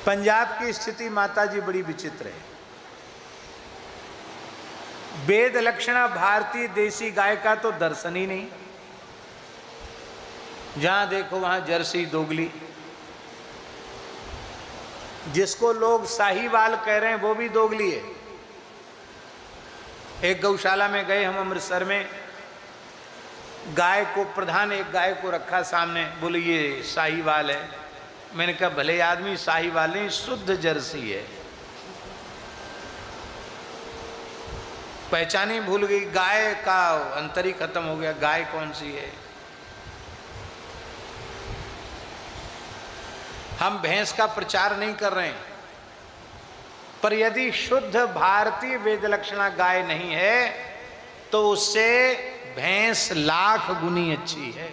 पंजाब की स्थिति माता जी बड़ी विचित्र है। वेद लक्षणा भारतीय देसी गाय का तो दर्शन ही नहीं। जहां देखो वहां जर्सी दोगली, जिसको लोग साहीवाल कह रहे हैं वो भी दोगली है। एक गौशाला में गए हम अमृतसर में, गाय को प्रधान एक गाय को रखा सामने, बोले ये साहीवाल है। मैंने कहा भले आदमी साहीवाल नहीं, शुद्ध जर्सी है। पहचान ही भूल गई, गाय का अंतर ही खत्म हो गया, गाय कौन सी है। हम भैंस का प्रचार नहीं कर रहे हैं, पर यदि शुद्ध भारतीय वेद लक्षणा गाय नहीं है तो उससे भैंस लाख गुनी अच्छी है।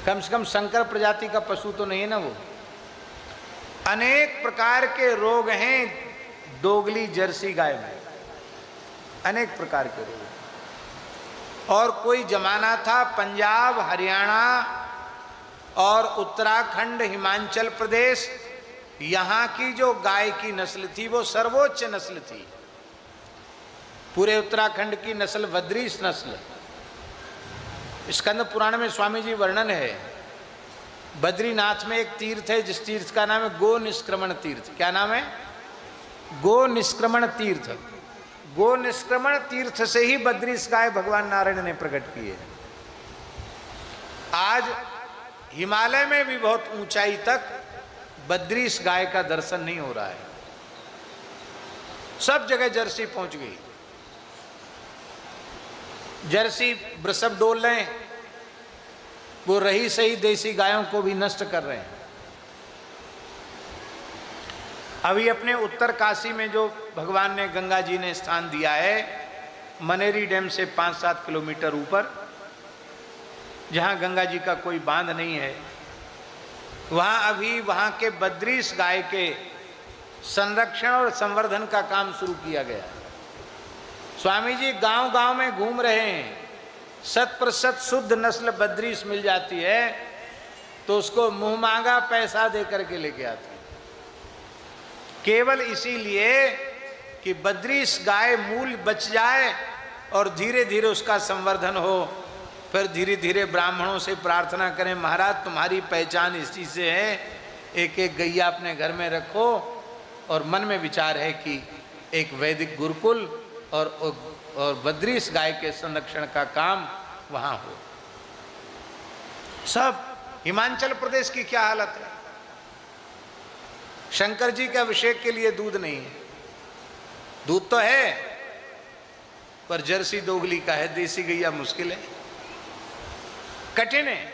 कम से कम संकर प्रजाति का पशु तो नहीं है ना वो। अनेक प्रकार के रोग हैं दोगली जर्सी गाय में, अनेक प्रकार के रोग। और कोई जमाना था पंजाब, हरियाणा और उत्तराखंड, हिमाचल प्रदेश, यहाँ की जो गाय की नस्ल थी वो सर्वोच्च नस्ल थी। पूरे उत्तराखंड की नस्ल बद्रीश नस्ल। स्कंद पुराण में स्वामी जी वर्णन है। बद्रीनाथ में एक तीर्थ है जिस तीर्थ का नाम है गो निष्क्रमण तीर्थ। क्या नाम है? गो निष्क्रमण तीर्थ। गो निष्क्रमण तीर्थ से ही बद्रीश गाय भगवान नारायण ने प्रकट की है। आज हिमालय में भी बहुत ऊंचाई तक बद्रीश गाय का दर्शन नहीं हो रहा है। सब जगह जर्सी पहुंच गई। जर्सी वृषभ डोल रहे हैं, वो रही सही देसी गायों को भी नष्ट कर रहे हैं। अभी अपने उत्तर काशी में जो भगवान ने गंगा जी ने स्थान दिया है, मनेरी डैम से 5-7 किलोमीटर ऊपर, जहाँ गंगा जी का कोई बांध नहीं है, वहाँ अभी वहाँ के बद्रीश गाय के संरक्षण और संवर्धन का काम शुरू किया गया है। स्वामी जी गांव-गांव में घूम रहे हैं। 100% शुद्ध नस्ल बद्रीश मिल जाती है तो उसको मुंह मांगा पैसा दे करके लेके आते हैं, केवल इसीलिए कि बद्रीश गाय मूल बच जाए और धीरे धीरे उसका संवर्धन हो। फिर धीरे धीरे ब्राह्मणों से प्रार्थना करें, महाराज तुम्हारी पहचान इस चीज से है, एक एक गैया अपने घर में रखो। और मन में विचार है कि एक वैदिक गुरुकुल और बद्रीश गाय के संरक्षण का काम वहां हो। सब हिमाचल प्रदेश की क्या हालत है। शंकर जी के अभिषेक के लिए दूध नहीं है। दूध तो है पर जर्सी दोगली का है, देसी गैया मुश्किल है, कठिन है।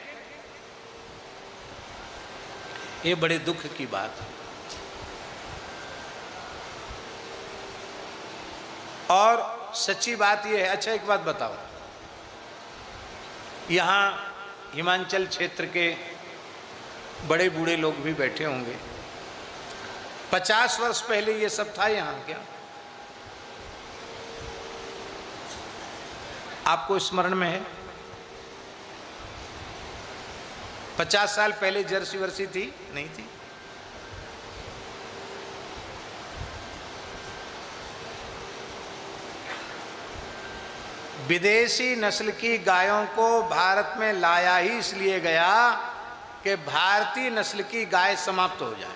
ये बड़े दुख की बात है। और सच्ची बात यह है। अच्छा एक बात बताओ, यहाँ हिमाचल क्षेत्र के बड़े बूढ़े लोग भी बैठे होंगे। 50 वर्ष पहले ये सब था यहाँ क्या? आपको स्मरण में है? 50 साल पहले जर्सी वर्सी थी? नहीं थी। विदेशी नस्ल की गायों को भारत में लाया ही इसलिए गया कि भारतीय नस्ल की गाय समाप्त हो जाए।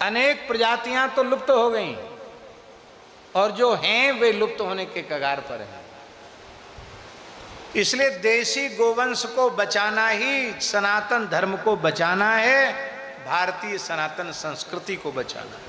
अनेक प्रजातियां तो लुप्त हो गईं और जो हैं वे लुप्त होने के कगार पर हैं। इसलिए देसी गोवंश को बचाना ही सनातन धर्म को बचाना है, भारतीय सनातन संस्कृति को बचाना है।